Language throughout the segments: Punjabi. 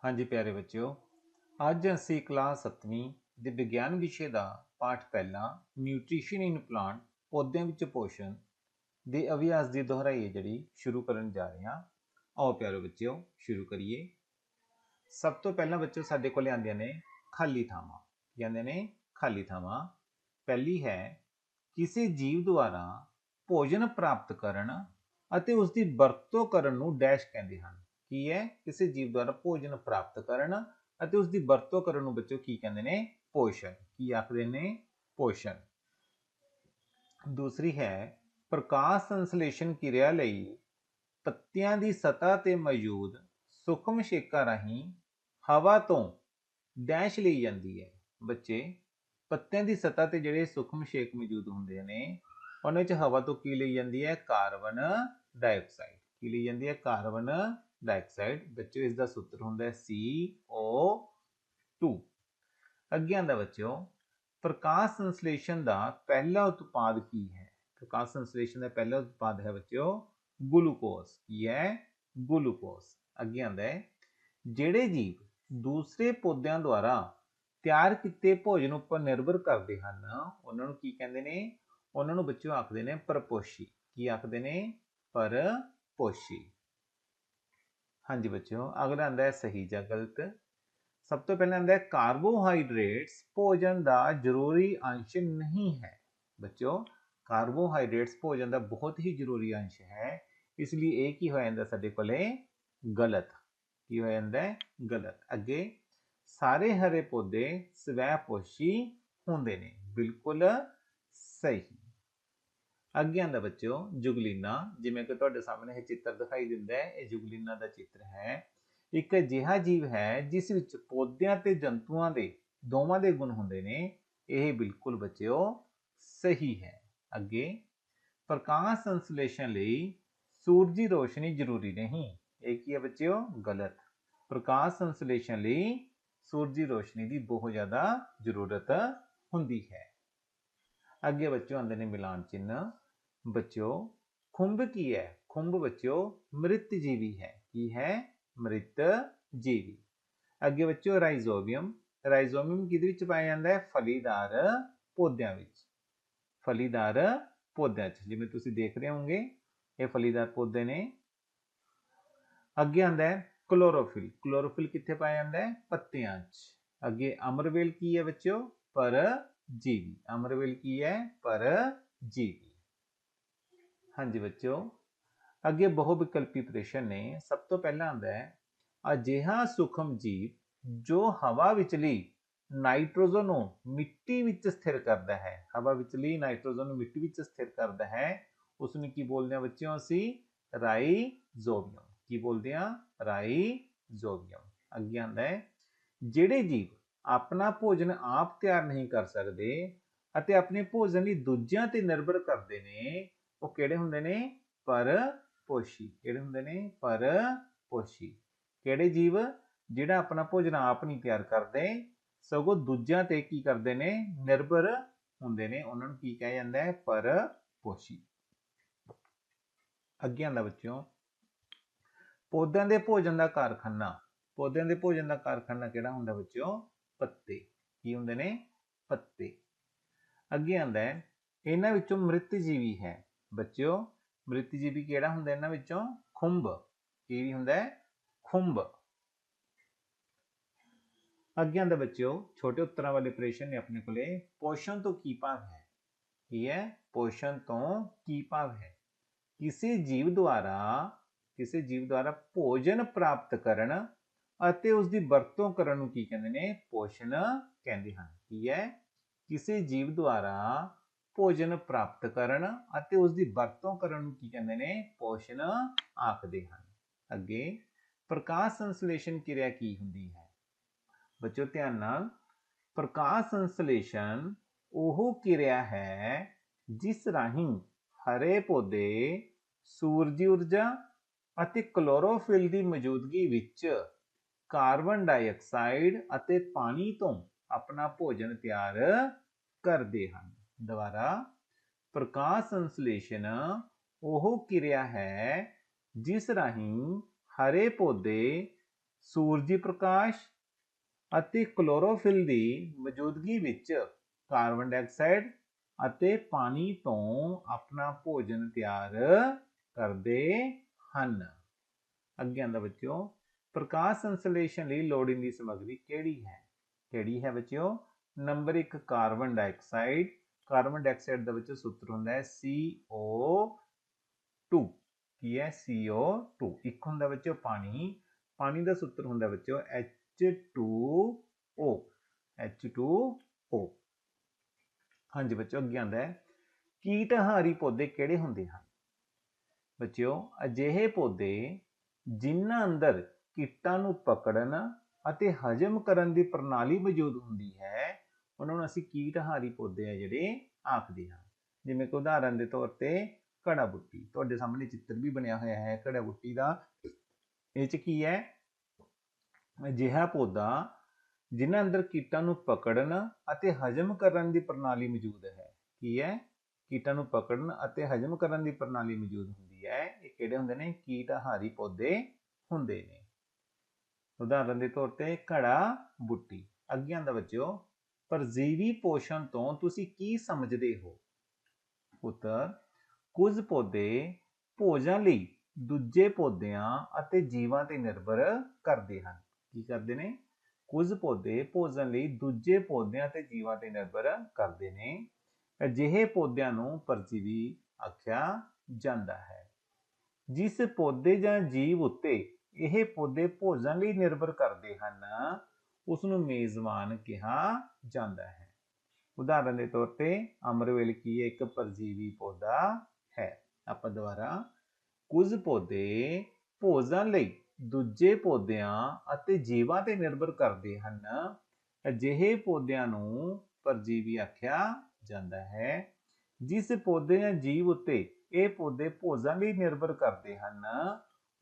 हाँ जी प्यारे बच्चों, ਅੱਜ ਅਸੀਂ ਕਲਾਸ 7ਵੀਂ ਦੇ ਵਿਗਿਆਨ ਵਿਸ਼ੇ ਦਾ ਪਾਠ ਪਹਿਲਾ ਨਿਊਟ੍ਰੀਸ਼ਨ ਇਨ ਪਲਾਂਟ ਪੌਦਿਆਂ ਵਿੱਚ ਪੋਸ਼ਣ ਦੇ ਅਭਿਆਸ ਦੀ ਦੁਹਰਾਈ ਹੈ ਜਿਹੜੀ ਸ਼ੁਰੂ ਕਰਨ ਜਾ ਰਹੇ ਹਾਂ। ਆਓ ਪਿਆਰੇ ਬੱਚਿਓ ਸ਼ੁਰੂ ਕਰੀਏ। ਸਭ ਤੋਂ ਪਹਿਲਾਂ ਬੱਚੋ ਸਾਡੇ ਕੋਲ ਆਉਂਦੀਆਂ ਨੇ ਖਾਲੀ ਥਾਵਾਂ। ਕੀ ਆਉਂਦੇ ਨੇ? ਖਾਲੀ ਥਾਵਾਂ। ਪਹਿਲੀ ਹੈ ਕਿਸੇ ਜੀਵ ਦੁਆਰਾ ਭੋਜਨ ਪ੍ਰਾਪਤ ਕਰਨ ਅਤੇ ਉਸ ਦੀ ਵਰਤੋਂ ਕਰਨ ਨੂੰ ਡੈਸ਼ ਕਹਿੰਦੇ ਹਨ। ਕੀ ਹੈ? ਕਿਸੇ ਜੀਵ ਦੁਆਰਾ ਭੋਜਨ ਪ੍ਰਾਪਤ ਕਰਨ ਅਤੇ ਉਸ ਦੀ ਵਰਤੋਂ ਕਰਨ ਨੂੰ ਬੱਚੋ ਕੀ ਕਹਿੰਦੇ ਨੇ? ਪੋਸ਼ਣ। ਕੀ ਆਖਦੇ ਨੇ? ਪੋਸ਼ਣ। ਦੂਸਰੀ ਹੈ ਪ੍ਰਕਾਸ਼ ਸੰਸਲੇਸ਼ਨ ਕਿਰਿਆ ਲਈ ਪੱਤਿਆਂ ਦੀ ਸਤ੍ਹਾ ਤੇ ਮੌਜੂਦ ਸੂਖਮ ਛੇਕਾਂ ਰਾਹੀਂ ਹਵਾ ਤੋਂ ਡੈਸ਼ ਲਈ ਜਾਂਦੀ ਹੈ। ਬੱਚੇ, ਪੱਤਿਆਂ ਦੀ ਸਤ੍ਹਾ ਤੇ ਜਿਹੜੇ ਸੂਖਮ ਛੇਕ ਮੌਜੂਦ ਹੁੰਦੇ ਨੇ ਉਹਨਾਂ ਵਿੱਚ ਹਵਾ ਤੋਂ ਕੀ ਲਈ ਜਾਂਦੀ ਹੈ? Carbon dioxide. ਕੀ ਲਈ ਜਾਂਦੀ ਹੈ? Carbon dioxide. ਬੱਚਿਓ ਇਸ ਦਾ ਸੂਤਰ ਹੁੰਦਾ ਹੈ CO2। ਅੱਗੇ ਆਂਦਾ ਬੱਚਿਓ ਪ੍ਰਕਾਸ਼ ਸੰਸਲੇਸ਼ਨ ਦਾ ਪਹਿਲਾ ਉਤਪਾਦ ਕੀ ਹੈ? ਪ੍ਰਕਾਸ਼ ਸੰਸਲੇਸ਼ਨ ਦਾ ਪਹਿਲਾ ਉਤਪਾਦ ਹੈ ਬੱਚਿਓ ਗਲੂਕੋਜ਼। ਕੀ ਹੈ? ਗਲੂਕੋਜ਼। ਅੱਗੇ ਆਂਦਾ ਹੈ ਜਿਹੜੇ ਜੀਵ ਦੂਸਰੇ ਪੌਦਿਆਂ ਦੁਆਰਾ ਤਿਆਰ ਕੀਤੇ ਭੋਜਨ ਉੱਪਰ ਨਿਰਭਰ ਕਰਦੇ ਹਨ ਉਹਨਾਂ ਨੂੰ ਕੀ ਕਹਿੰਦੇ ਨੇ? ਉਹਨਾਂ ਨੂੰ ਬੱਚਿਓ ਆਖਦੇ ਨੇ ਪਰਪੋਸ਼ੀ। ਕੀ ਆਖਦੇ ਨੇ? ਪਰਪੋਸ਼ੀ। ਹਾਂਜੀ ਬੱਚਿਓ, ਅਗਲਾ ਆਂਦਾ ਹੈ ਸਹੀ ਜਾਂ ਗਲਤ। ਸਭ ਤੋਂ ਪਹਿਲਾਂ ਆਂਦਾ ਹੈ ਕਾਰਬੋਹਾਈਡਰੇਟਸ ਭੋਜਨ ਦਾ ਜ਼ਰੂਰੀ ਅੰਸ਼ ਨਹੀਂ ਹੈ। ਬੱਚਿਓ, ਕਾਰਬੋਹਾਈਡਰੇਟਸ ਭੋਜਨ ਦਾ ਬਹੁਤ ਹੀ ਜ਼ਰੂਰੀ ਅੰਸ਼ ਹੈ, ਇਸ ਲਈ ਇਹ ਕੀ ਹੋ ਜਾਂਦਾ ਸਾਡੇ ਕੋਲੇ? ਗਲਤ। ਕੀ ਹੋ ਜਾਂਦਾ ਹੈ? ਗਲਤ। ਅੱਗੇ ਸਾਰੇ ਹਰੇ ਪੌਦੇ ਸਵੈ ਪੋਸ਼ੀ ਹੁੰਦੇ ਨੇ। ਬਿਲਕੁਲ ਸਹੀ। ਅੱਗੇ ਆਂਦਾ ਬੱਚਿਓ ਜੁਗਲੀਨਾ। ਜਿਵੇਂ ਕਿ ਤੁਹਾਡੇ ਸਾਹਮਣੇ ਇਹ ਚਿੱਤਰ ਦਿਖਾਈ ਦਿੰਦਾ ਹੈ, ਇਹ ਜੁਗਲੀਨਾ ਦਾ ਚਿੱਤਰ ਹੈ। ਇੱਕ ਅਜਿਹਾ ਜੀਵ ਹੈ ਜਿਸ ਵਿੱਚ ਪੌਦਿਆਂ ਤੇ ਜੰਤੂਆਂ ਦੇ ਦੋਵਾਂ ਦੇ ਗੁਣ ਹੁੰਦੇ ਨੇ। ਇਹ ਬਿਲਕੁਲ ਬੱਚਿਓ ਸਹੀ ਹੈ। ਅੱਗੇ ਪ੍ਰਕਾਸ਼ ਸੰਸਲੇਸ਼ਨ ਲਈ ਸੂਰਜੀ ਰੋਸ਼ਨੀ ਜ਼ਰੂਰੀ ਨਹੀਂ। ਇਹ ਕੀ ਹੈ ਬੱਚਿਓ? ਗਲਤ। ਪ੍ਰਕਾਸ਼ ਸੰਸਲੇਸ਼ਨ ਲਈ ਸੂਰਜੀ ਰੋਸ਼ਨੀ ਦੀ ਬਹੁਤ ਜ਼ਿਆਦਾ ਜ਼ਰੂਰਤ ਹੁੰਦੀ ਹੈ। ਅੱਗੇ ਬੱਚਿਓ ਆਉਂਦੇ ਨੇ ਮਿਲਾਨ ਚਿੰਨ੍ਹ। ਬੱਚਿਓ ਖੁੰਭ ਕੀ ਹੈ? ਖੁੰਭ ਬੱਚਿਓ ਮ੍ਰਿਤ ਜੀਵੀ ਹੈ। ਕੀ ਹੈ? ਮ੍ਰਿਤ ਜੀਵੀ। ਅੱਗੇ ਬੱਚਿਓ ਰਾਈਜ਼ੋਬੀਅਮ। ਰਾਈਜ਼ੋਬੀਅਮ ਕਿਹਦੇ ਵਿੱਚ ਪਾਇਆ ਜਾਂਦਾ ਹੈ? ਫਲੀਦਾਰ ਪੌਦਿਆਂ ਵਿੱਚ। ਫਲੀਦਾਰ ਪੌਦਿਆਂ 'ਚ, ਜਿਵੇਂ ਤੁਸੀਂ ਦੇਖ ਰਹੇ ਹੋਵੋਗੇ ਇਹ ਫਲੀਦਾਰ ਪੌਦੇ ਨੇ। ਅੱਗੇ ਆਂਦਾ ਹੈ ਕਲੋਰੋਫਿਲ। ਕਲੋਰੋਫਿਲ ਕਿੱਥੇ ਪਾਇਆ ਜਾਂਦਾ ਹੈ? ਪੱਤਿਆਂ 'ਚ। ਅੱਗੇ ਅਮਰਵੇਲ ਕੀ ਹੈ ਬੱਚਿਓ? ਪਰਜੀਵੀ। ਅਮਰਵੇਲ ਕੀ ਹੈ? ਪਰਜੀਵੀ। ਹਾਂਜੀ ਬੱਚਿਓ, ਅੱਗੇ ਬਹੁਵਿਕਲਪੀ ਪ੍ਰਸ਼ਨ ਨੇ। ਸਭ ਤੋਂ ਪਹਿਲਾਂ ਆਂਦਾ ਹੈ ਅਜਿਹਾ ਸੂਖਮ ਜੀਵ ਜੋ ਹਵਾ ਵਿਚਲੀ ਨਾਈਟ੍ਰੋਜਨ ਨੂੰ ਮਿੱਟੀ ਵਿੱਚ ਸਥਿਰ ਕਰਦਾ ਹੈ। ਹਵਾ ਵਿਚਲੀ ਨਾਈਟ੍ਰੋਜਨ ਨੂੰ ਮਿੱਟੀ ਵਿੱਚ ਸਥਿਰ ਕਰਦਾ ਹੈ, ਉਸ ਨੂੰ ਕੀ ਬੋਲਦੇ ਹਾਂ ਬੱਚਿਓ? ਅਸੀਂ ਰਾਈਜ਼ੋਬੀਅਮ। ਕੀ ਬੋਲਦੇ ਹਾਂ? ਰਾਈਜ਼ੋਬੀਅਮ। ਅੱਗੇ ਆਂਦਾ ਹੈ ਜਿਹੜੇ ਜੀਵ ਆਪਣਾ ਭੋਜਨ ਆਪ ਤਿਆਰ ਨਹੀਂ ਕਰ ਸਕਦੇ ਅਤੇ ਆਪਣੇ ਭੋਜਨ ਲਈ ਦੂਜਿਆਂ ਤੇ ਨਿਰਭਰ ਕਰਦੇ ਨੇ, ਉਹ ਕਿਹੜੇ ਹੁੰਦੇ ਨੇ? ਪਰਪੋਸ਼ੀ। ਕਿਹੜੇ ਹੁੰਦੇ ਨੇ? ਪਰਪੋਸ਼ੀ। ਕਿਹੜੇ ਜੀਵ? ਜਿਹੜਾ ਆਪਣਾ ਭੋਜਨ ਆਪ ਨਹੀਂ ਤਿਆਰ ਕਰਦੇ ਸਗੋਂ ਦੂਜਿਆਂ ਤੇ ਕੀ ਕਰਦੇ ਨੇ? ਨਿਰਭਰ ਹੁੰਦੇ ਨੇ, ਉਹਨਾਂ ਨੂੰ ਕੀ ਕਿਹਾ ਜਾਂਦਾ ਹੈ? ਪਰਪੋਸ਼ੀ। ਅੱਗੇ ਆਂਦਾ ਬੱਚਿਓ ਪੌਦਿਆਂ ਦੇ ਭੋਜਨ ਦਾ ਕਾਰਖਾਨਾ। ਪੌਦਿਆਂ ਦੇ ਭੋਜਨ ਦਾ ਕਾਰਖਾਨਾ ਕਿਹੜਾ ਹੁੰਦਾ ਬੱਚਿਓ? ਪੱਤੇ। ਕੀ ਹੁੰਦੇ ਨੇ? ਪੱਤੇ। ਅੱਗੇ ਆਂਦਾ ਹੈ ਇਹਨਾਂ ਵਿੱਚੋਂ ਮ੍ਰਿਤ ਜੀਵੀ ਹੈ। ਬੱਚਿਓ ਮ੍ਰਿਤ ਜੀਵੀ ਕਿਹੜਾ ਹੁੰਦਾ ਇਹਨਾਂ ਵਿੱਚੋਂ? ਖੁੰਭ। ਕੀ ਹੁੰਦਾ ਹੈ? ਖੁੰਭ। ਅੱਗੇ ਆਂਦਾ ਬੱਚਿਓ ਛੋਟੇ ਉੱਤਰਾਂ ਵਾਲੇ ਪ੍ਰਸ਼ਨ ਨੇ ਆਪਣੇ ਕੋਲੇ। ਪੋਸ਼ਣ ਤੋਂ ਕੀ ਭਾਵ ਹੈ? ਕੀ ਹੈ? ਪੋਸ਼ਣ ਤੋਂ ਕੀ ਭਾਵ ਹੈ? ਕਿਸੇ ਜੀਵ ਦੁਆਰਾ ਭੋਜਨ ਪ੍ਰਾਪਤ ਕਰਨ ਅਤੇ ਉਸ ਦੀ ਵਰਤੋਂ ਕਰਨ ਨੂੰ ਕੀ ਕਹਿੰਦੇ ਨੇ? ਪੋਸ਼ਣ ਕਹਿੰਦੇ ਹਨ। ਕੀ ਹੈ? ਕਿਸੇ ਜੀਵ ਦੁਆਰਾ ਭੋਜਨ ਪ੍ਰਾਪਤ ਕਰਨ ਅਤੇ ਉਸ ਦੀ ਵਰਤੋਂ ਕਰਨ ਨੂੰ ਕੀ ਕਹਿੰਦੇ ਨੇ? ਪੋਸ਼ਣ ਆਖਦੇ ਹਨ। ਅੱਗੇ ਪ੍ਰਕਾਸ਼ ਸੰਸਲੇਸ਼ਨ ਕਿਰਿਆ ਕੀ ਹੁੰਦੀ ਹੈ? ਬੱਚਿਓ ਧਿਆਨ ਨਾਲ, ਪ੍ਰਕਾਸ਼ ਸੰਸਲੇਸ਼ਨ ਉਹ ਕਿਰਿਆ ਹੈ ਜਿਸ ਰਾਹੀਂ ਹਰੇ ਪੌਦੇ ਸੂਰਜੀ ਊਰਜਾ ਅਤੇ ਕਲੋਰੋਫਿਲ ਦੀ ਮੌਜੂਦਗੀ ਵਿੱਚ ਕਾਰਬਨ ਡਾਈਆਕਸਾਈਡ ਅਤੇ ਪਾਣੀ ਤੋਂ ਆਪਣਾ ਭੋਜਨ ਤਿਆਰ ਕਰਦੇ ਹਨ। ਦੁਬਾਰਾ, ਪ੍ਰਕਾਸ਼ ਸੰਸਲੇਸ਼ਨ ਉਹ ਕਿਰਿਆ ਹੈ ਜਿਸ ਰਾਹੀਂ ਹਰੇ ਪੌਦੇ ਸੂਰਜੀ ਪ੍ਰਕਾਸ਼ ਅਤੇ ਕਲੋਰੋਫਿਲ ਦੀ ਮੌਜੂਦਗੀ ਵਿੱਚ ਕਾਰਬਨ ਡਾਈਆਕਸਾਈਡ ਅਤੇ ਪਾਣੀ ਤੋਂ ਆਪਣਾ ਭੋਜਨ ਤਿਆਰ ਕਰਦੇ ਹਨ। ਅੱਗੇ ਆਂਦਾ ਬੱਚਿਓ, ਪ੍ਰਕਾਸ਼ ਸੰਸਲੇਸ਼ਨ ਲਈ ਲੋੜੀਂਦੀ ਸਮੱਗਰੀ ਕਿਹੜੀ ਹੈ ਬੱਚਿਓ? Number 1 carbon dioxide. Carbon dioxide ਦਾ ਵਿੱਚ ਸੂਤਰ ਹੁੰਦਾ ਹੈ CO2। ਕੀ ਹੈ? CO2। ਇੱਕ ਹੁੰਦਾ ਬੱਚਿਓ ਪਾਣੀ। ਪਾਣੀ ਦਾ ਸੂਤਰ ਹੁੰਦਾ ਬੱਚਿਓ H2O। H2O। ਹਾਂਜੀ ਬੱਚਿਓ, ਅੱਗੇ ਆਂਦਾ ਹੈ ਕੀਟਹਾਰੀ ਪੌਦੇ ਕਿਹੜੇ ਹੁੰਦੇ ਹਨ? ਬੱਚਿਓ, ਅਜਿਹੇ ਪੌਦੇ ਜਿਨ੍ਹਾਂ ਅੰਦਰ ਕੀਟਾਂ ਨੂੰ ਪਕੜਨ ਅਤੇ ਹਜਮ ਕਰਨ ਦੀ ਪ੍ਰਣਾਲੀ ਮੌਜੂਦ ਹੁੰਦੀ ਹੈ, ਉਹਨਾਂ ਨੂੰ ਅਸੀਂ ਕੀਟਹਾਰੀ ਪੌਦੇ ਆ ਜਿਹੜੇ ਆਖਦੇ ਹਾਂ। ਜਿਵੇਂ ਕਿ ਉਦਾਹਰਨ ਦੇ ਤੌਰ ਤੇ ਘੜਾ ਬੁੱਟੀ। ਤੁਹਾਡੇ ਸਾਹਮਣੇ ਚਿੱਤਰ ਵੀ ਬਣਿਆ ਹੋਇਆ ਹੈ ਘੜਾ ਬੁੱਟੀ ਦਾ। ਇਹ ਚ ਕੀ ਹੈ? ਅਜਿਹਾ ਪੌਦਾ ਜਿਨ੍ਹਾਂ ਅੰਦਰ ਕੀਟਾਂ ਨੂੰ ਪਕੜਨ ਅਤੇ ਹਜਮ ਕਰਨ ਦੀ ਪ੍ਰਣਾਲੀ ਮੌਜੂਦ ਹੈ। ਕੀ ਹੈ? ਕੀਟਾਂ ਨੂੰ ਪਕੜਨ ਅਤੇ ਹਜਮ ਕਰਨ ਦੀ ਪ੍ਰਣਾਲੀ ਮੌਜੂਦ ਹੁੰਦੀ ਹੈ। ਇਹ ਕਿਹੜੇ ਹੁੰਦੇ ਨੇ? ਕੀਟਹਾਰੀ ਪੌਦੇ ਹੁੰਦੇ ਨੇ। ਉਦਾਹਰਨ ਦੇ ਤੌਰ ਤੇ ਘੜਾ ਬੁੱਟੀ। ਅੱਗੇ ਆਂਦਾ ਬੱਚਿਓ, ਪਰਜੀਵੀ ਪੋਸ਼ਣ ਤੋਂ ਤੁਸੀਂ ਕੀ ਸਮਝਦੇ ਹੋ? ਉੱਤਰ, ਕੁਝ ਪੌਦੇ ਭੋਜਨ ਲਈ ਦੂਜੇ ਪੌਦਿਆਂ ਅਤੇ ਜੀਵਾਂ ਤੇ ਨਿਰਭਰ ਕਰਦੇ ਹਨ। ਕੀ ਕਰਦੇ ਨੇ? ਕੁਝ ਪੌਦੇ ਭੋਜਨ ਲਈ ਦੂਜੇ ਪੌਦਿਆਂ ਤੇ ਜੀਵਾਂ ਤੇ ਨਿਰਭਰ ਕਰਦੇ ਨੇ। ਅਜਿਹੇ ਪੌਦਿਆਂ ਨੂੰ ਪਰਜੀਵੀ ਆਖਿਆ ਜਾਂਦਾ ਹੈ। ਜਿਸ ਪੌਦੇ ਜਾਂ ਜੀਵ ਉੱਤੇ ਇਹ ਪੌਦੇ ਭੋਜਨ ਲਈ ਨਿਰਭਰ ਕਰਦੇ ਹਨ, ਉਸ ਨੂੰ ਮੇਜ਼ਬਾਨ ਕਿਹਾ ਜਾਂਦਾ ਹੈ। ਉਦਾਹਰਨ ਦੇ ਤੌਰ ਤੇ ਅਮਰਵੇਲ ਕੀ ਹੈ? ਇੱਕ ਪਰਜੀਵੀ ਪੌਦਾ ਹੈ। ਆਪਾਂ ਦੁਬਾਰਾ, ਕੁਝ ਪੌਦੇ ਭੋਜਨ ਲਈ ਦੂਜੇ ਪੌਦਿਆਂ ਅਤੇ ਜੀਵਾਂ ਤੇ ਨਿਰਭਰ ਕਰਦੇ ਹਨ। ਅਜਿਹੇ ਪੌਦਿਆਂ ਨੂੰ ਪਰਜੀਵੀ ਆਖਿਆ ਜਾਂਦਾ ਹੈ। ਜਿਸ ਪੌਦੇ ਜਾਂ ਜੀਵ ਉੱਤੇ ਇਹ ਪੌਦੇ ਭੋਜਨ ਲਈ ਨਿਰਭਰ ਕਰਦੇ ਹਨ,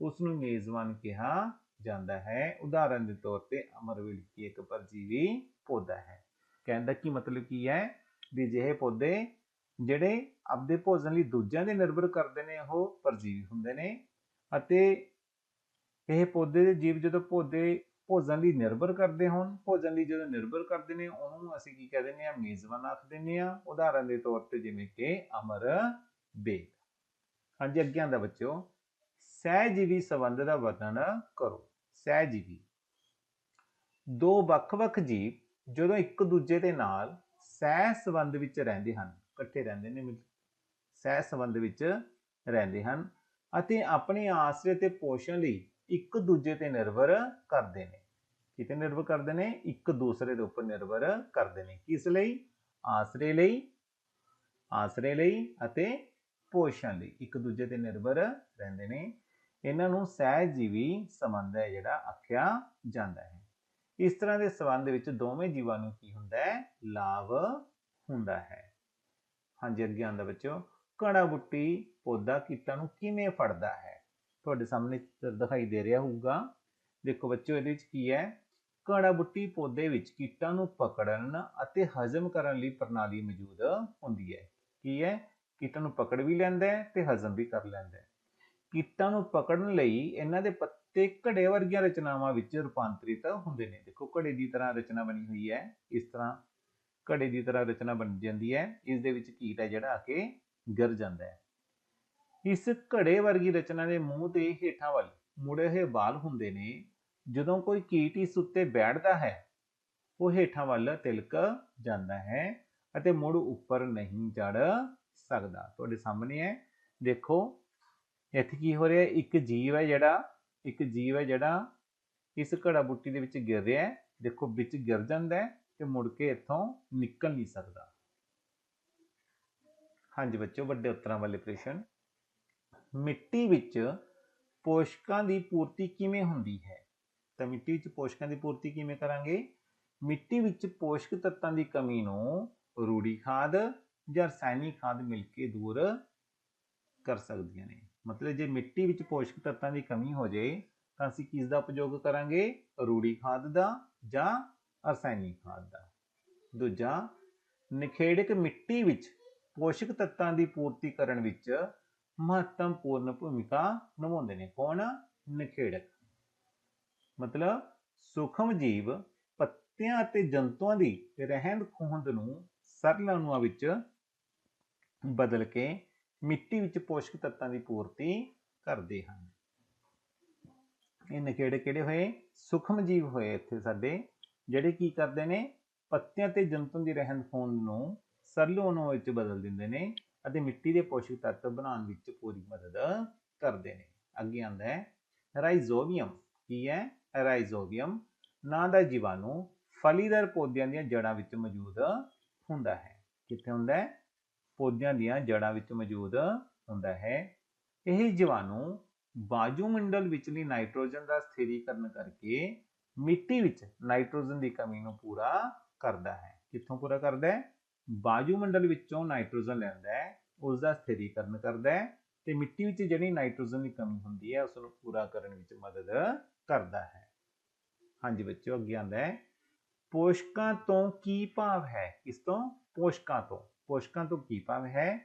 ਉਸ ਨੂੰ ਮੇਜ਼ਬਾਨ ਕਿਹਾ ਜਾਂਦਾ ਹੈ। ਉਦਾਹਰਨ ਦੇ ਤੌਰ ਤੇ ਅਮਰਵੇਲ ਕੀ ਇੱਕ ਪਰਜੀਵੀ ਪੌਦਾ ਹੈ। ਕਹਿਣ ਦਾ ਕੀ ਮਤਲਬ ਕੀ ਹੈ? ਵੀ ਅਜਿਹੇ ਪੌਦੇ ਜਿਹੜੇ ਆਪਦੇ ਭੋਜਨ ਲਈ ਦੂਜਿਆਂ ਦੇ ਨਿਰਭਰ ਕਰਦੇ ਨੇ, ਉਹ ਪਰਜੀਵੀ ਹੁੰਦੇ ਨੇ। ਅਤੇ ਇਹ ਪੌਦੇ ਦੇ ਜੀਵ ਜਦੋਂ ਭੋਜਨ ਲਈ ਨਿਰਭਰ ਕਰਦੇ ਹੋਣ, ਭੋਜਨ ਲਈ ਜਦੋਂ ਨਿਰਭਰ ਕਰਦੇ ਨੇ, ਉਹਨੂੰ ਅਸੀਂ ਕੀ ਕਹਿ ਦਿੰਦੇ ਹਾਂ? ਮੇਜ਼ਬਾਨ ਆਖ ਦਿੰਦੇ ਹਾਂ। ਉਦਾਹਰਨ ਦੇ ਤੌਰ ਤੇ ਜਿਵੇਂ ਕਿ ਅਮਰਵੇਲ। ਹਾਂਜੀ, ਅੱਗੇ ਆਂਦਾ ਬੱਚਿਓ, ਸਹਿਜੀਵੀ ਸੰਬੰਧ ਦਾ ਵਰਣਨ ਕਰੋ। ਸਹਿਜੀਵੀ, ਦੋ ਵੱਖ-ਵੱਖ ਜੀਵ ਜਦੋਂ ਇੱਕ ਦੂਜੇ ਦੇ ਨਾਲ ਸਹਿ ਸੰਬੰਧ ਵਿੱਚ ਰਹਿੰਦੇ ਹਨ, ਇਕੱਠੇ ਰਹਿੰਦੇ ਨੇ, ਸਹਿ ਸੰਬੰਧ ਵਿੱਚ ਰਹਿੰਦੇ ਹਨ ਅਤੇ ਆਪਣੇ ਆਸਰੇ ਤੇ ਪੋਸ਼ਣ ਲਈ ਇੱਕ ਦੂਜੇ ਤੇ ਨਿਰਭਰ ਕਰਦੇ ਨੇ। ਕਿਤੇ ਨਿਰਭਰ ਕਰਦੇ ਨੇ? ਇੱਕ ਦੂਸਰੇ ਦੇ ਉੱਪਰ ਨਿਰਭਰ ਕਰਦੇ ਨੇ। ਕਿਸ ਲਈ? ਆਸਰੇ ਲਈ ਅਤੇ ਪੋਸ਼ਣ ਲਈ ਇੱਕ ਦੂਜੇ ਤੇ ਨਿਰਭਰ ਰਹਿੰਦੇ ਨੇ। ਇਹਨਾਂ ਨੂੰ ਸਹਿਜੀਵੀ ਸੰਬੰਧ ਹੈ ਜਿਹੜਾ ਆਖਿਆ ਜਾਂਦਾ ਹੈ। ਇਸ ਤਰ੍ਹਾਂ ਦੇ ਸੰਬੰਧ ਵਿੱਚ ਦੋਵੇਂ ਜੀਵਾਂ ਨੂੰ ਕੀ ਹੁੰਦਾ ਹੈ? ਲਾਭ ਹੁੰਦਾ ਹੈ। ਹਾਂਜੀ, ਅੱਗੇ ਆਂਦਾ ਬੱਚਿਓ, ਘੜਾ ਬੁੱਟੀ ਪੌਦਾ ਕੀਟਾਂ ਨੂੰ ਕਿਵੇਂ ਫੜਦਾ ਹੈ? ਤੁਹਾਡੇ ਸਾਹਮਣੇ ਚਿੱਤਰ ਦਿਖਾਈ ਦੇ ਰਿਹਾ ਹੋਊਗਾ। ਦੇਖੋ ਬੱਚਿਓ, ਇਹਦੇ ਵਿੱਚ ਕੀ ਹੈ? ਘੜਾ ਬੁੱਟੀ ਪੌਦੇ ਵਿੱਚ ਕੀਟਾਂ ਨੂੰ ਪਕੜਨ ਅਤੇ ਹਜ਼ਮ ਕਰਨ ਲਈ ਪ੍ਰਣਾਲੀ ਮੌਜੂਦ ਹੁੰਦੀ ਹੈ। ਕੀ ਹੈ? ਕੀਟਾਂ ਨੂੰ ਪਕੜ ਵੀ ਲੈਂਦਾ ਹੈ ਤੇ ਹਜ਼ਮ ਵੀ ਕਰ ਲੈਂਦਾ ਹੈ। ਕੀਟਾਂ ਨੂੰ ਪਕੜਨ ਲਈ ਇਹਨਾਂ ਦੇ ਪੱਤੇ ਘੜੇ ਵਰਗੀਆਂ ਰਚਨਾਵਾਂ ਵਿੱਚ ਰੂਪਾਂਤਰਿਤ ਹੁੰਦੇ ਨੇ। ਦੇਖੋ, ਘੜੇ ਦੀ ਤਰ੍ਹਾਂ ਰਚਨਾ ਬਣੀ ਹੋਈ ਹੈ। ਇਸ ਤਰ੍ਹਾਂ ਘੜੇ ਦੀ ਤਰ੍ਹਾਂ ਰਚਨਾ ਬਣ ਜਾਂਦੀ ਹੈ। ਇਸ ਦੇ ਵਿੱਚ ਕੀਟ ਹੈ ਜਿਹੜਾ ਆ ਕੇ ਗਿਰ ਜਾਂਦਾ ਹੈ। ਇਸ ਘੜੇ ਵਰਗੀ ਰਚਨਾ ਦੇ ਮੂੰਹ ਤੇ ਹੇਠਾਂ ਵੱਲ ਮੁੜੇ ਹੋਏ ਵਾਲ ਹੁੰਦੇ ਨੇ। ਜਦੋਂ ਕੋਈ ਕੀਟ ਇਸ ਉੱਤੇ ਬੈਠਦਾ ਹੈ, ਉਹ ਹੇਠਾਂ ਵੱਲ ਤਿਲਕ ਜਾਂਦਾ ਹੈ ਅਤੇ ਮੁੜ ਉੱਪਰ ਨਹੀਂ ਚੜ ਸਕਦਾ। ਤੁਹਾਡੇ ਸਾਹਮਣੇ ਹੈ, ਦੇਖੋ ਇੱਥੇ ਕੀ ਹੋ ਰਿਹਾ? ਇੱਕ ਜੀਵ ਹੈ ਜਿਹੜਾ ਇਸ ਘੜਾ ਬੁੱਟੀ ਦੇ ਵਿੱਚ ਗਿਰ ਰਿਹਾ ਹੈ। ਦੇਖੋ, ਵਿੱਚ ਗਿਰ ਜਾਂਦਾ ਹੈ ਤੇ ਮੁੜ ਕੇ ਇੱਥੋਂ ਨਿਕਲ ਨਹੀਂ ਸਕਦਾ। ਹਾਂਜੀ ਬੱਚਿਓ, ਵੱਡੇ ਉੱਤਰਾਂ ਵਾਲੇ ਪ੍ਰਸ਼ਨ। ਮਿੱਟੀ ਵਿੱਚ ਪੋਸ਼ਕਾਂ ਦੀ ਪੂਰਤੀ ਕਿਵੇਂ ਹੁੰਦੀ ਹੈ? ਤਾਂ ਮਿੱਟੀ ਵਿੱਚ ਪੋਸ਼ਕਾਂ ਦੀ ਪੂਰਤੀ ਕਿਵੇਂ ਕਰਾਂਗੇ? ਮਿੱਟੀ ਵਿੱਚ ਪੋਸ਼ਕ ਤੱਤਾਂ ਦੀ ਕਮੀ ਨੂੰ ਰੂੜੀ ਖਾਦ ਜਾਂ ਰਸਾਇਣਿਕ ਖਾਦ ਮਿਲ ਕੇ ਦੂਰ ਕਰ ਸਕਦੀਆਂ ਨੇ। ਮਤਲਬ ਜੇ ਮਿੱਟੀ ਵਿੱਚ ਪੋਸ਼ਕ ਤੱਤਾਂ ਦੀ ਕਮੀ ਹੋ ਜਾਏ ਤਾਂ ਅਸੀਂ ਕਿਸ ਦਾ ਉਪਯੋਗ ਕਰਾਂਗੇ? ਰੂੜੀ ਖਾਦ ਦਾ ਜਾਂ ਰਸਾਇਣਿਕ ਖਾਦ ਦਾ। ਦੂਜਾ, ਨਿਖੇੜਕ ਮਿੱਟੀ ਵਿੱਚ ਪੋਸ਼ਕ ਤੱਤਾਂ ਦੀ ਪੂਰਤੀ ਕਰਨ ਵਿੱਚ ਮਹੱਤਵਪੂਰਨ ਭੂਮਿਕਾ ਨਿਭਾਉਂਦੇ ਨੇ। ਕੌਣ? ਨਿਖੇੜਕ। मतलब सूक्ष्म जीव पत्तियां ਅਤੇ ਜੰਤੂਆਂ ਦੀ ਰਹਿੰਦ ਖੂੰਹਦ ਨੂੰ ਸਰਲ ਅਣੂਆਂ ਵਿੱਚ ਬਦਲ ਕੇ ਮਿੱਟੀ ਵਿੱਚ ਪੋਸ਼ਕ ਤੱਤਾਂ ਦੀ ਪੂਰਤੀ ਕਰਦੇ ਹਨ। ਇਹ ਨਕੇੜੇ ਕਿਹੜੇ ਹੋਏ? ਸੂਖਮ ਜੀਵ ਹੋਏ ਇੱਥੇ ਸਾਡੇ, ਜਿਹੜੇ ਕੀ ਕਰਦੇ ਨੇ? ਪੱਤਿਆਂ ਤੇ ਜੰਤੂਆਂ ਦੀ ਰਹਿੰਦ ਖੂੰਹਦ ਨੂੰ ਸਰਲ ਅਣੂਆਂ ਵਿੱਚ ਬਦਲ ਦਿੰਦੇ ਨੇ ਅਤੇ ਮਿੱਟੀ ਦੇ ਪੋਸ਼ਕ ਤੱਤ ਬਣਾਉਣ ਵਿੱਚ ਪੂਰੀ ਮਦਦ ਕਰਦੇ ਨੇ। ਅੱਗੇ ਆਉਂਦਾ ਹੈ ਰਾਈਜ਼ੋਬੀਅਮ। ਕੀ ਹੈ? ਰਾਈਜ਼ੋਬੀਅਮ ਨਾਂ ਦਾ ਜੀਵਾਣੂ ਫਲੀਦਾਰ ਪੌਦਿਆਂ ਦੀਆਂ ਜੜ੍ਹਾਂ ਵਿੱਚ ਮੌਜੂਦ ਹੁੰਦਾ ਹੈ। ਕਿੱਥੇ ਹੁੰਦਾ ਹੈ? ਪੌਦਿਆਂ ਦੀਆਂ ਜੜ੍ਹਾਂ ਵਿੱਚ ਮੌਜੂਦ ਹੁੰਦਾ ਹੈ। ਇਹ ਜੀਵਾਣੂ ਵਾਯੂਮੰਡਲ ਵਿਚਲੀ ਨਾਈਟ੍ਰੋਜਨ ਦਾ ਸਥਿਰੀਕਰਨ ਕਰਕੇ ਮਿੱਟੀ ਵਿੱਚ ਨਾਈਟ੍ਰੋਜਨ ਦੀ ਕਮੀ ਨੂੰ ਪੂਰਾ ਕਰਦਾ ਹੈ। ਕਿੱਥੋਂ ਪੂਰਾ ਕਰਦਾ ਹੈ? ਵਾਯੂਮੰਡਲ ਵਿੱਚੋਂ ਨਾਈਟ੍ਰੋਜਨ ਲੈਂਦਾ ਹੈ, ਉਸ ਦਾ ਸਥਿਰੀਕਰਨ ਕਰਦਾ ਹੈ ਤੇ ਮਿੱਟੀ ਵਿੱਚ ਜਿਹੜੀ ਨਾਈਟ੍ਰੋਜਨ ਦੀ ਕਮੀ ਹੁੰਦੀ ਹੈ ਉਸ ਨੂੰ ਪੂਰਾ ਕਰਨ ਵਿੱਚ ਮਦਦ ਕਰਦਾ ਹੈ। ਹਾਂਜੀ ਬੱਚਿਓ, ਅੱਗੇ ਆਉਂਦਾ ਹੈ ਪੋਸ਼ਕਾਂ ਤੋਂ ਕੀ ਭਾਵ ਹੈ? ਕਿਸ ਤੋਂ? ਪੋਸ਼ਕਾਂ ਤੋਂ। ਪੋਸ਼ਕਾਂ ਤੋਂ ਕੀ ਭਾਵ ਹੈ?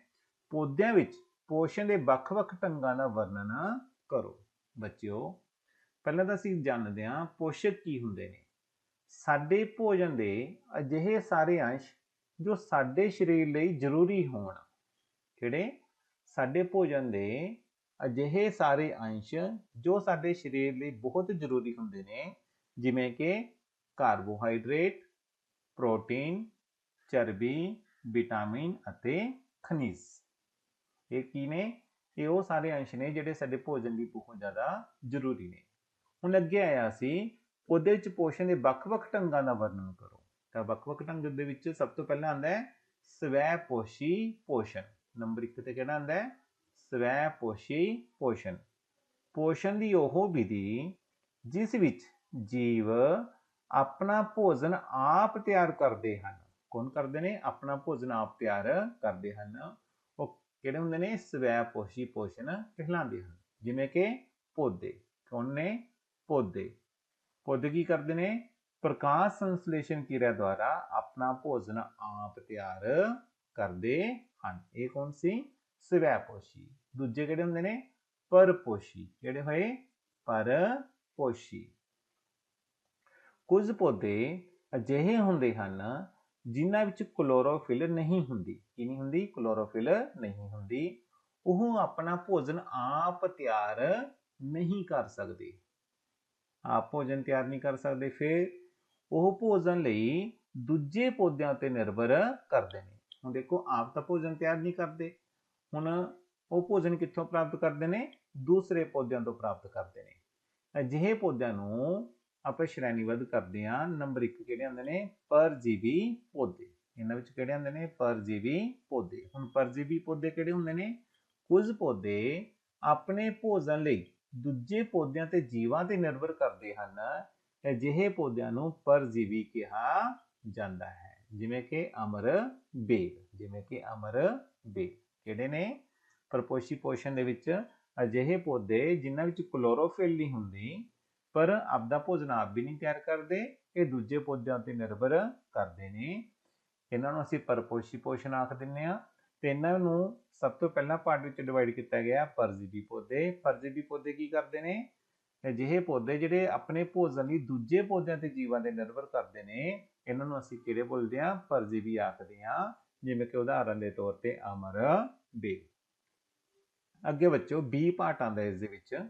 ਪੌਦਿਆਂ ਵਿੱਚ ਪੋਸ਼ਣ ਦੇ ਵੱਖ-ਵੱਖ ਢੰਗਾਂ ਦਾ ਵਰਣਨ ਕਰੋ। ਬੱਚਿਓ, ਪਹਿਲਾਂ ਤਾਂ ਅਸੀਂ ਜਾਣਦੇ ਹਾਂ ਪੋਸ਼ਕ ਕੀ ਹੁੰਦੇ ਨੇ। ਸਾਡੇ ਭੋਜਨ ਦੇ ਅਜਿਹੇ ਸਾਰੇ ਅੰਸ਼ ਜੋ ਸਾਡੇ ਸਰੀਰ ਲਈ ਜ਼ਰੂਰੀ ਹੋਣ। ਕਿਹੜੇ? ਸਾਡੇ ਭੋਜਨ ਦੇ ਅਜਿਹੇ ਸਾਰੇ ਅੰਸ਼ ਜੋ ਸਾਡੇ ਸਰੀਰ ਲਈ ਬਹੁਤ ਜ਼ਰੂਰੀ ਹੁੰਦੇ ਨੇ, ਜਿਵੇਂ ਕਿ ਕਾਰਬੋਹਾਈਡਰੇਟ, ਪ੍ਰੋਟੀਨ, ਚਰਬੀ, ਵਿਟਾਮਿਨ ਅਤੇ ਖਣਿਜ। ਇਹ ਕੀ ਨੇ? ਇਹ ਉਹ ਸਾਰੇ ਅੰਸ਼ ਨੇ ਜਿਹੜੇ ਸਾਡੇ ਭੋਜਨ ਲਈ ਬਹੁਤ ਜ਼ਿਆਦਾ ਜ਼ਰੂਰੀ ਨੇ। ਹੁਣ ਅੱਗੇ ਆਇਆ ਸੀ ਉਹਦੇ ਵਿੱਚ ਪੋਸ਼ਣ ਦੇ ਵੱਖ-ਵੱਖ ਢੰਗਾਂ ਦਾ ਵਰਣਨ ਕਰੋ। ਤਾਂ ਵੱਖ-ਵੱਖ ਢੰਗ ਦੇ ਵਿੱਚ ਸਭ ਤੋਂ ਪਹਿਲਾਂ ਆਉਂਦਾ ਹੈ ਸਵੈ ਪੋਸ਼ੀ ਪੋਸ਼ਣ। ਨੰਬਰ 1 ਤੇ ਕਿਹੜਾ ਆਉਂਦਾ ਹੈ? ਸਵੈ ਪੋਸ਼ੀ ਪੋਸ਼ਣ। ਪੋਸ਼ਣ ਦੀ ਉਹ ਵਿਧੀ ਜਿਸ ਵਿੱਚ ਜੀਵ ਆਪਣਾ ਭੋਜਨ ਆਪ ਤਿਆਰ ਕਰਦੇ ਹਨ। ਕੌਣ ਕਰਦੇ ਨੇ? ਆਪਣਾ ਭੋਜਨ ਆਪ ਤਿਆਰ ਕਰਦੇ ਹਨ। ਉਹ ਕਿਹੜੇ ਹੁੰਦੇ ਨੇ? ਸਵੈ ਪੋਸ਼ੀ ਪੋਸ਼ਣ ਕਹਿਲਾਉਂਦੇ ਹਨ। ਜਿਵੇਂ ਕਿ ਪੌਦੇ। ਕੌਣ ਨੇ? ਪੌਦੇ। ਪੌਦੇ ਕੀ ਕਰਦੇ ਨੇ? ਪ੍ਰਕਾਸ਼ ਸੰਸਲੇਸ਼ਨ ਕਿਰਿਆ ਦੁਆਰਾ ਆਪਣਾ ਭੋਜਨ ਆਪ ਤਿਆਰ ਕਰਦੇ ਹਨ। ਇਹ ਕੌਣ ਸੀ? ਸਵੈ ਪੋਸ਼ੀ। ਦੂਜੇ ਕਿਹੜੇ ਹੁੰਦੇ ਨੇ? ਪਰਪੋਸ਼ੀ। ਕਿਹੜੇ ਹੋਏ? ਪਰਪੋਸ਼ੀ। ਕੁਝ ਪੌਦੇ ਅਜਿਹੇ ਹੁੰਦੇ ਹਨ ਜਿਨ੍ਹਾਂ ਵਿੱਚ ਕਲੋਰੋਫਿਲ ਨਹੀਂ ਹੁੰਦੀ। ਕੀ ਨਹੀਂ ਹੁੰਦੀ? ਕਲੋਰੋਫਿਲ ਨਹੀਂ ਹੁੰਦੀ। ਉਹ ਆਪਣਾ ਭੋਜਨ ਆਪ ਤਿਆਰ ਨਹੀਂ ਕਰ ਸਕਦੇ। ਆਪ ਭੋਜਨ ਤਿਆਰ ਨਹੀਂ ਕਰ ਸਕਦੇ। ਫਿਰ ਉਹ ਭੋਜਨ ਲਈ ਦੂਜੇ ਪੌਦਿਆਂ ਉੱਤੇ ਨਿਰਭਰ ਕਰਦੇ ਨੇ। ਹੁਣ ਦੇਖੋ, ਆਪ ਤਾਂ ਭੋਜਨ ਤਿਆਰ ਨਹੀਂ ਕਰਦੇ। ਹੁਣ ਉਹ ਭੋਜਨ ਕਿੱਥੋਂ ਪ੍ਰਾਪਤ ਕਰਦੇ ਨੇ? ਦੂਸਰੇ ਪੌਦਿਆਂ ਤੋਂ ਪ੍ਰਾਪਤ ਕਰਦੇ ਨੇ। ਅਜਿਹੇ ਪੌਦਿਆਂ ਨੂੰ ਆਪਾਂ ਸ਼੍ਰੇਣੀਬੱਧ ਕਰਦੇ ਹਾਂ। ਨੰਬਰ 1 ਕਿਹੜੇ ਹੁੰਦੇ ਨੇ? ਪਰਜੀਵੀ ਪੌਦੇ। ਇਹਨਾਂ ਵਿੱਚ ਕਿਹੜੇ ਹੁੰਦੇ ਨੇ? ਪਰਜੀਵੀ ਪੌਦੇ। ਹੁਣ ਪਰਜੀਵੀ ਪੌਦੇ ਕਿਹੜੇ ਹੁੰਦੇ ਨੇ? ਕੁਝ ਪੌਦੇ ਆਪਣੇ ਭੋਜਨ ਲਈ ਦੂਜੇ ਪੌਦਿਆਂ ਤੇ ਜੀਵਾਂ ਤੇ ਨਿਰਭਰ ਕਰਦੇ ਹਨ। ਅਜਿਹੇ ਪੌਦਿਆਂ ਨੂੰ ਪਰਜੀਵੀ ਕਿਹਾ ਜਾਂਦਾ ਹੈ। ਜਿਵੇਂ ਕਿ ਅਮਰ ਬੇਲ। ਜਿਵੇਂ ਕਿ ਅਮਰ ਬੇਲ। ਕਿਹੜੇ ਨੇ? ਪਰਪੋਸ਼ੀ ਪੋਸ਼ਣ ਦੇ ਵਿੱਚ ਅਜਿਹੇ ਪੌਦੇ ਜਿਨ੍ਹਾਂ ਵਿੱਚ ਕਲੋਰੋਫਿਲ ਨਹੀਂ ਹੁੰਦੀ, ਪਰ ਆਪਦਾ ਭੋਜਨ ਆਪ ਵੀ ਨਹੀਂ ਤਿਆਰ ਕਰਦੇ, ਇਹ ਦੂਜੇ ਪੌਦਿਆਂ ਤੇ ਨਿਰਭਰ ਕਰਦੇ ਨੇ। ਇਹਨਾਂ ਨੂੰ ਅਸੀਂ ਪਰਪੋਸ਼ੀ ਪੋਸ਼ਣ ਆਖ ਦਿੰਦੇ ਹਾਂ। ਤੇ ਇਹਨਾਂ ਨੂੰ ਸਭ ਤੋਂ ਪਹਿਲਾਂ ਪਾਰਟ ਵਿੱਚ ਡਿਵਾਈਡ ਕੀਤਾ ਗਿਆ ਪਰਜੀਵੀ ਪੌਦੇ। ਪਰਜੀਵੀ ਪੌਦੇ ਕੀ ਕਰਦੇ ਨੇ? ਅਜਿਹੇ ਪੌਦੇ ਜਿਹੜੇ ਆਪਣੇ ਭੋਜਨ ਲਈ ਦੂਜੇ ਪੌਦਿਆਂ ਤੇ ਜੀਵਾਂ ਤੇ ਨਿਰਭਰ ਕਰਦੇ ਨੇ, ਇਹਨਾਂ ਨੂੰ ਅਸੀਂ ਕਿਹੜੇ ਬੋਲਦੇ ਹਾਂ? ਪਰਜੀਵੀ ਆਖਦੇ ਹਾਂ। ਜਿਵੇਂ ਕਿ ਉਦਾਹਰਨ ਦੇ ਤੌਰ ਤੇ ਅਮਰ ਬੇਲ। ਅੱਗੇ ਬੱਚੋ ਬੀ ਪਾਰਟ ਆਉਂਦਾ ਇਸ ਦੇ ਵਿੱਚ।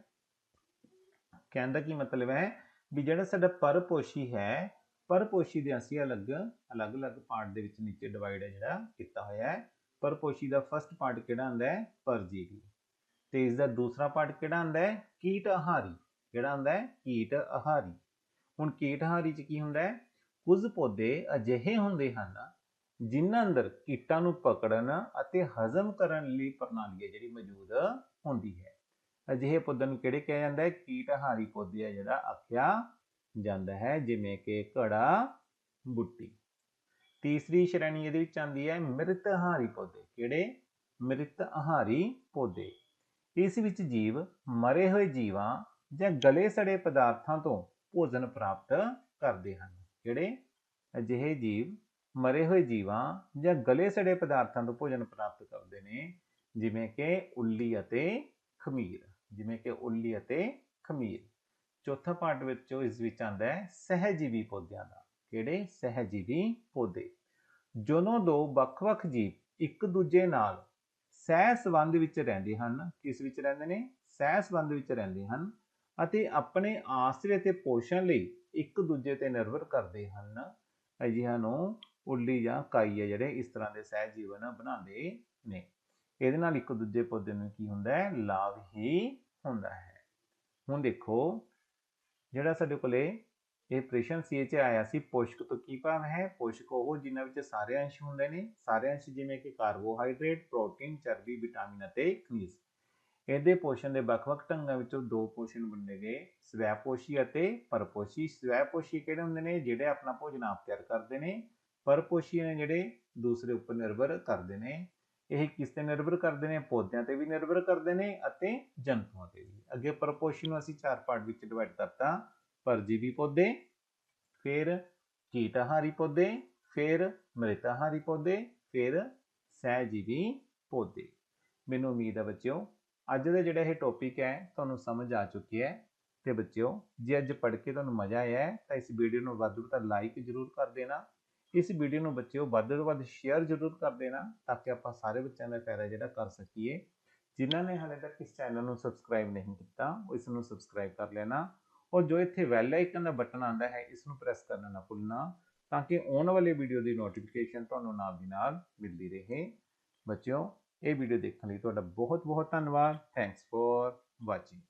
ਕਹਿਣ ਦਾ ਕੀ ਮਤਲਬ ਹੈ ਵੀ ਜਿਹੜਾ ਸਾਡਾ ਪਰਪੋਸ਼ੀ ਹੈ, ਪਰਪੋਸ਼ੀ ਦੇ ਅਸੀਂ ਅਲੱਗ-ਅਲੱਗ ਪਾਰਟ ਦੇ ਵਿੱਚ ਨੀਚੇ ਡਿਵਾਈਡ ਹੈ ਜਿਹੜਾ ਕੀਤਾ ਹੋਇਆ ਹੈ। ਪਰਪੋਸ਼ੀ ਦਾ ਫਸਟ ਪਾਰਟ ਕਿਹੜਾ ਹੁੰਦਾ ਹੈ? ਪਰਜੀਵੀ। ਤੇ ਇਸ ਦਾ ਦੂਸਰਾ ਪਾਰਟ ਕਿਹੜਾ ਹੁੰਦਾ ਹੈ? ਕੀਟ ਆਹਾਰੀ। ਕਿਹੜਾ ਹੁੰਦਾ ਹੈ? ਕੀਟ ਆਹਾਰੀ। ਹੁਣ ਕੀਟ ਆਹਾਰੀ ਚ ਕੀ ਹੁੰਦਾ ਹੈ? ਕੁਝ ਪੌਦੇ ਅਜਿਹੇ ਹੁੰਦੇ ਹਨ ਜਿਨ੍ਹਾਂ ਅੰਦਰ ਕੀਟਾਂ ਨੂੰ ਪਕੜਨ ਅਤੇ ਹਜ਼ਮ ਕਰਨ ਲਈ ਪ੍ਰਣਾਲੀ ਜਿਹੜੀ ਮੌਜੂਦ ਹੁੰਦੀ ਹੈ। ਅਜਿਹੇ ਪੌਦਿਆਂ ਨੂੰ ਕਿਹੜੇ ਕਿਹਾ ਜਾਂਦਾ ਹੈ? ਕੀਟ ਆਹਾਰੀ ਪੌਦੇ ਆ ਜਿਹੜਾ ਆਖਿਆ ਜਾਂਦਾ ਹੈ। ਜਿਵੇਂ ਕਿ ਘੜਾ, ਬੂਟੀ। ਤੀਸਰੀ ਸ਼੍ਰੇਣੀ ਇਹਦੇ ਵਿੱਚ ਆਉਂਦੀ ਹੈ ਮ੍ਰਿਤ ਆਹਾਰੀ ਪੌਦੇ। ਕਿਹੜੇ? ਮ੍ਰਿਤ ਆਹਾਰੀ ਪੌਦੇ। ਇਸ ਵਿੱਚ ਜੀਵ ਮਰੇ ਹੋਏ ਜੀਵਾਂ ਜਾਂ ਗਲੇ ਸੜੇ ਪਦਾਰਥਾਂ ਤੋਂ ਭੋਜਨ ਪ੍ਰਾਪਤ ਕਰਦੇ ਹਨ। ਕਿਹੜੇ? ਅਜਿਹੇ ਜੀਵ ਮਰੇ ਹੋਏ ਜੀਵਾਂ ਜਾਂ ਗਲੇ ਸੜੇ ਪਦਾਰਥਾਂ ਤੋਂ ਭੋਜਨ ਪ੍ਰਾਪਤ ਕਰਦੇ ਨੇ, ਜਿਵੇਂ ਕਿ ਉੱਲੀ ਅਤੇ ਖਮੀਰ। ਜਿਵੇਂ ਕਿ ਉੱਲੀ ਅਤੇ ਖਮੀਰ। चौथा पार्ट विचों इस विच आंदा है सहजीवी पौधों का। किहड़े? सहजीवी पौधे। ਜਦੋਂ ਦੋ ਵੱਖ-ਵੱਖ ਜੀਵ ਇੱਕ ਦੂਜੇ ਨਾਲ ਸਹਿ ਸੰਬੰਧ ਵਿੱਚ ਰਹਿੰਦੇ ਹਨ। ਕਿਸ ਵਿੱਚ ਰਹਿੰਦੇ ਨੇ? ਸਹਿ ਸੰਬੰਧ ਵਿੱਚ ਰਹਿੰਦੇ ਹਨ ਅਤੇ ਆਪਣੇ ਆਸਰੇ ਤੇ ਪੋਸ਼ਣ ਲਈ ਇੱਕ ਦੂਜੇ ਤੇ ਨਿਰਭਰ ਕਰਦੇ ਹਨ। ਅਜਿਹਿਆਂ ਨੂੰ ਉੱਲੀ ਜਾਂ ਕਾਈ ਹੈ ਜਿਹੜੇ ਇਸ ਤਰ੍ਹਾਂ ਦੇ ਸਹਿ ਜੀਵਨ ਬਣਾਉਂਦੇ ਨੇ। ਇਹਦੇ ਨਾਲ ਇੱਕ ਦੂਜੇ ਪੌਦੇ ਨੂੰ ਕੀ ਹੁੰਦਾ ਹੈ? ਲਾਭ ਹੀ ਹੁੰਦਾ ਹੈ। ਹੁਣ ਦੇਖੋ ਜਿਹੜਾ ਸਾਡੇ ਕੋਲੇ ਇਹ ਪ੍ਰਸ਼ਨ ਸੀ ਚ ਆਇਆ ਸੀ, ਪੋਸ਼ਕ ਤੋਂ ਕੀ ਭਾਵ ਹੈ? ਪੋਸ਼ਕ ਉਹ ਜਿਨ੍ਹਾਂ ਵਿੱਚ ਸਾਰੇ ਅੰਸ਼ ਹੁੰਦੇ ਨੇ। ਸਾਰੇ ਅੰਸ਼ ਜਿਵੇਂ ਕਿ ਕਾਰਬੋਹਾਈਡਰੇਟ, ਪ੍ਰੋਟੀਨ, ਚਰਬੀ, ਵਿਟਾਮਿਨ ਅਤੇ ਖਣਿਜ। ਇਹਦੇ ਪੋਸ਼ਣ ਦੇ ਵੱਖ-ਵੱਖ ਢੰਗਾਂ ਵਿੱਚੋਂ ਦੋ ਪੋਸ਼ਣ ਵੰਡੇ ਗਏ, ਸਵੈਪੋਸ਼ੀ ਅਤੇ ਪਰਪੋਸ਼ੀ। ਸਵੈਪੋਸ਼ੀ ਕਿਹੜੇ ਹੁੰਦੇ ਨੇ? ਜਿਹੜੇ ਆਪਣਾ ਭੋਜਨ ਆਪ ਤਿਆਰ ਕਰਦੇ ਨੇ। ਪਰਪੋਸ਼ੀ ਨੇ ਜਿਹੜੇ ਦੂਸਰੇ ਉੱਪਰ ਨਿਰਭਰ ਕਰਦੇ ਨੇ। ਇਹ ਕਿਸ ਤੇ ਨਿਰਭਰ ਕਰਦੇ ਨੇ? ਪੌਦਿਆਂ ਤੇ ਵੀ ਨਿਰਭਰ ਕਰਦੇ ਨੇ ਅਤੇ ਜੰਤੂਆਂ ਤੇ ਵੀ। ਅੱਗੇ ਪਰਪੋਸ਼ੀ ਨੂੰ ਅਸੀਂ ਚਾਰ ਪਾਰਟ ਵਿੱਚ ਡਿਵਾਈਡ ਕਰਤਾ। परजीवी पौधे, फिर कीटाहारी पौधे, फिर मृताहारी पौधे, फिर सहजीवी पौधे। मैनूं उम्मीद है बच्चों अज का जिहड़ा यह टॉपिक है तुहानूं समझ आ चुकी है। तो बच्चों जे अज पढ़ के तुहानूं मज़ा आया है तो इस वीडियो नूं वध तो लाइक जरूर कर देना। इस वीडियो नूं बच्चों वध तो वध शेयर जरूर कर देना ताकि आपां सारे बच्चों का फायदा जिहड़ा कर सकीए। जिन्हां ने हाले तक इस चैनल नूं सबसक्राइब नहीं किया इस नूं सबसक्राइब कर लेना और जो इत्थे बैल आइकन का बटन आता है इसनूं प्रेस करना ना भुलना ताकि आने वाले वीडियो की नोटिफिकेशन तुहानूं नाल दी नाल मिलती रहे। बच्चों ये वीडियो देखने लई तुहाडा बहुत बहुत धन्यवाद। Thanks for watching.